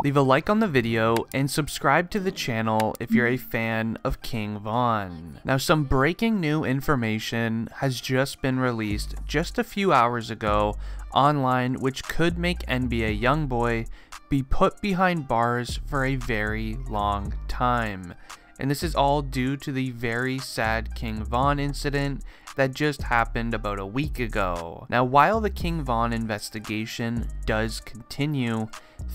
Leave a like on the video and subscribe to the channel if you're a fan of King Von. Now, some breaking new information has just been released just a few hours ago online, which could make NBA YoungBoy be put behind bars for a very long time. And this is all due to the very sad King Von incident that just happened about a week ago. Now, while the King Von investigation does continue,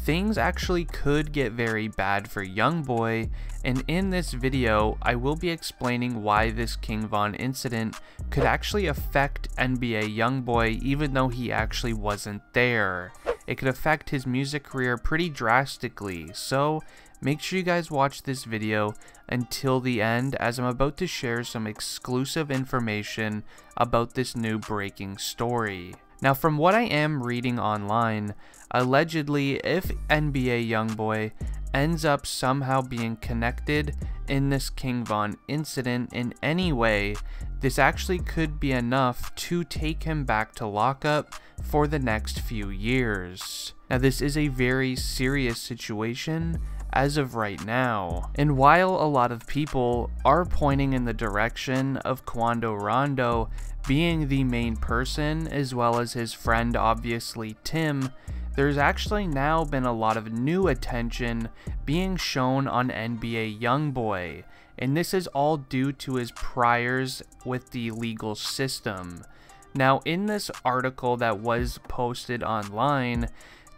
things actually could get very bad for YoungBoy, and in this video, I will be explaining why this King Von incident could actually affect NBA YoungBoy even though he actually wasn't there. It could affect his music career pretty drastically, so make sure you guys watch this video until the end, as I'm about to share some exclusive information about this new breaking story. Now, from what I am reading online, allegedly, if NBA YoungBoy ends up somehow being connected in this King Von incident in any way, this actually could be enough to take him back to lockup for the next few years. Now, this is a very serious situation as of right now, and while a lot of people are pointing in the direction of Quando Rondo being the main person, as well as his friend obviously Tim, there's actually now been a lot of new attention being shown on NBA YoungBoy, and this is all due to his priors with the legal system. Now, in this article that was posted online,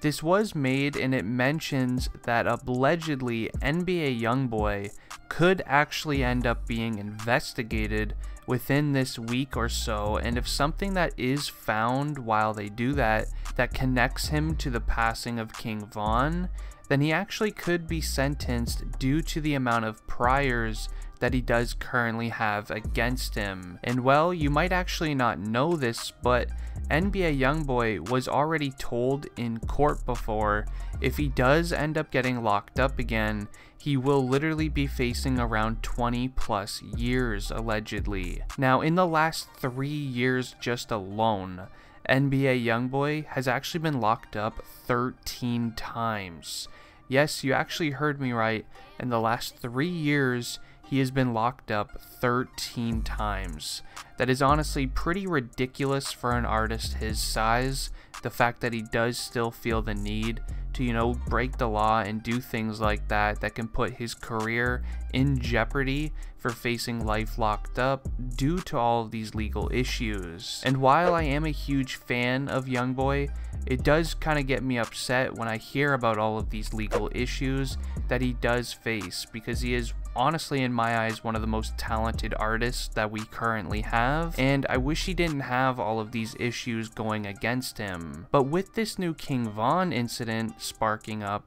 this was made and it mentions that allegedly NBA YoungBoy could actually end up being investigated within this week or so, and if something that is found while they do that connects him to the passing of King Von, then he actually could be sentenced due to the amount of priors that he does currently have against him. And well, you might actually not know this, but NBA YoungBoy was already told in court before, if he does end up getting locked up again, he will literally be facing around 20 plus years allegedly. Now, in the last 3 years just alone, NBA YoungBoy has actually been locked up 13 times. Yes, you actually heard me right. In the last 3 years, he has been locked up 13 times. That is honestly pretty ridiculous for an artist his size. The fact that he does still feel the need to, break the law and do things like that can put his career in jeopardy for facing life locked up due to all of these legal issues. And while I am a huge fan of YoungBoy, it does kind of get me upset when I hear about all of these legal issues that he does face, because he is honestly, in my eyes, one of the most talented artists that we currently have, and I wish he didn't have all of these issues going against him. But with this new King Von incident sparking up,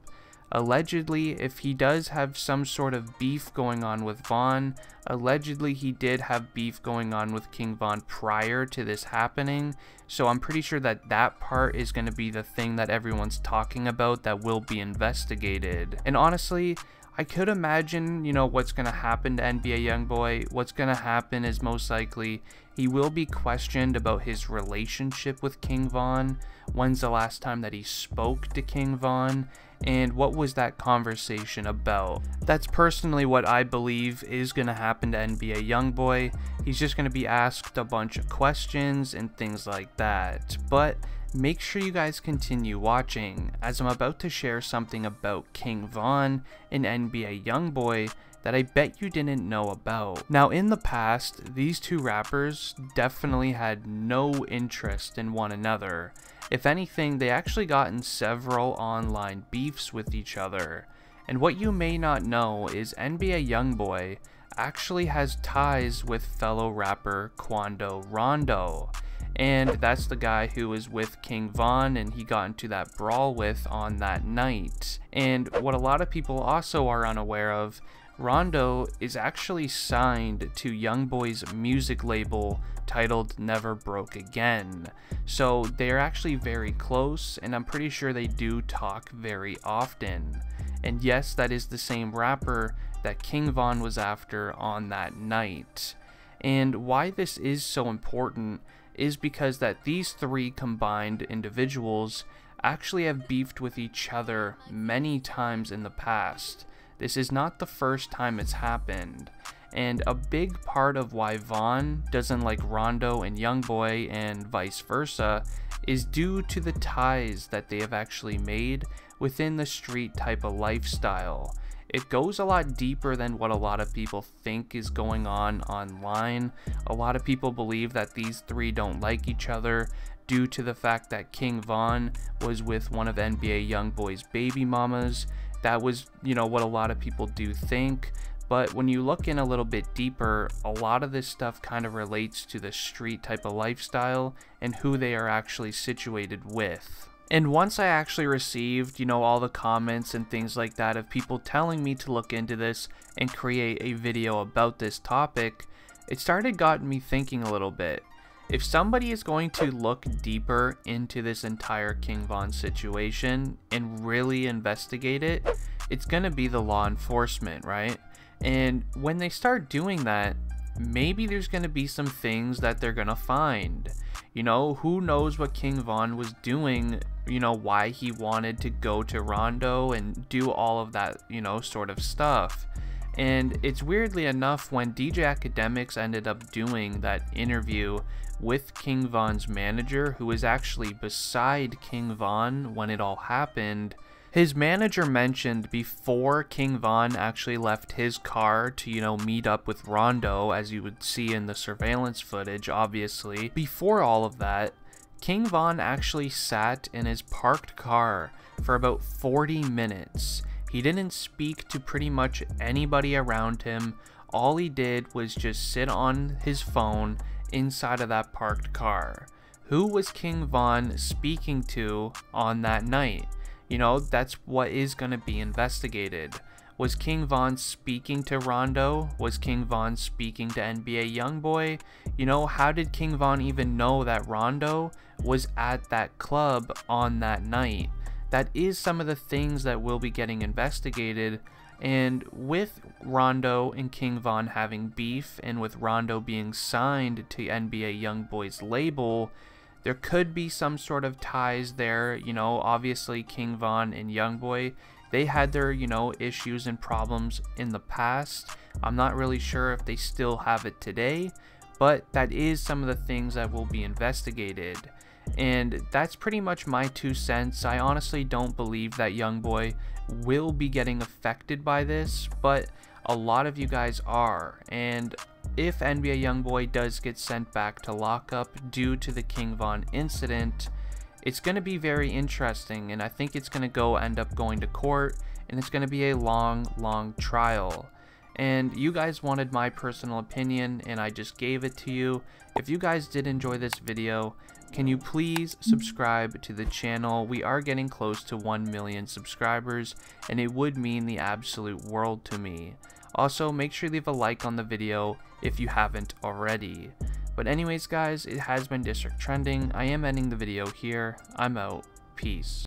allegedly, if he does have some sort of beef going on with Von, allegedly he did have beef going on with King Von prior to this happening, so I'm pretty sure that that part is going to be the thing that everyone's talking about that will be investigated. And honestly, I could imagine, what's going to happen to NBA YoungBoy. What's going to happen is most likely he will be questioned about his relationship with King Von. When's the last time that he spoke to King Von? And what was that conversation about? That's personally what I believe is going to happen to NBA YoungBoy. He's just going to be asked a bunch of questions and things like that. But make sure you guys continue watching, as I'm about to share something about King Von and NBA YoungBoy that I bet you didn't know about. Now, in the past, these two rappers definitely had no interest in one another. If anything, they actually got in several online beefs with each other. And what you may not know is NBA YoungBoy actually has ties with fellow rapper Quando Rondo. And that's the guy who was with King Von and he got into that brawl with on that night. And what a lot of people also are unaware of, Rondo is actually signed to YoungBoy's music label titled Never Broke Again. So they're actually very close, and I'm pretty sure they do talk very often. And yes, that is the same rapper that King Von was after on that night. And why this is so important is because that these three combined individuals actually have beefed with each other many times in the past. This is not the first time it's happened. And a big part of why Vaughn doesn't like Rondo and YoungBoy and vice versa is due to the ties that they have actually made within the street type of lifestyle. It goes a lot deeper than what a lot of people think is going on online. A lot of people believe that these three don't like each other due to the fact that King Von was with one of NBA YoungBoy's baby mamas. That was, what a lot of people do think. But when you look in a little bit deeper, a lot of this stuff kind of relates to the street type of lifestyle and who they are actually situated with. And once I actually received, all the comments and things like that of people telling me to look into this and create a video about this topic, it started getting me thinking a little bit. If somebody is going to look deeper into this entire King Von situation and really investigate it, it's going to be the law enforcement, right? And when they start doing that, maybe there's going to be some things that they're going to find. Who knows what King Von was doing, why he wanted to go to Rondo and do all of that, sort of stuff. And it's weirdly enough, when DJ Academics ended up doing that interview with King Von's manager, who was actually beside King Von when it all happened, his manager mentioned before King Von actually left his car to, meet up with Rondo, as you would see in the surveillance footage, obviously. Before all of that, King Von actually sat in his parked car for about 40 minutes. He didn't speak to pretty much anybody around him. All he did was just sit on his phone inside of that parked car. Who was King Von speaking to on that night? That's what is going to be investigated. Was King Von speaking to Rondo? Was King Von speaking to NBA YoungBoy? How did King Von even know that Rondo was at that club on that night? That is some of the things that will be getting investigated. And with Rondo and King Von having beef, and with Rondo being signed to NBA YoungBoy's label, there could be some sort of ties there. Obviously King Von and YoungBoy, they had their, issues and problems in the past. I'm not really sure if they still have it today, but that is some of the things that will be investigated. And that's pretty much my 2 cents. I honestly don't believe that YoungBoy will be getting affected by this, but a lot of you guys are. And if NBA YoungBoy does get sent back to lockup due to the King Von incident, it's going to be very interesting, and I think it's going to end up going to court, and it's going to be a long trial. And you guys wanted my personal opinion, and I just gave it to you. If you guys did enjoy this video, can you please subscribe to the channel? We are getting close to 1 million subscribers, and it would mean the absolute world to me. Also, make sure you leave a like on the video if you haven't already. But anyways guys, it has been District Trending. I am ending the video here. I'm out. Peace.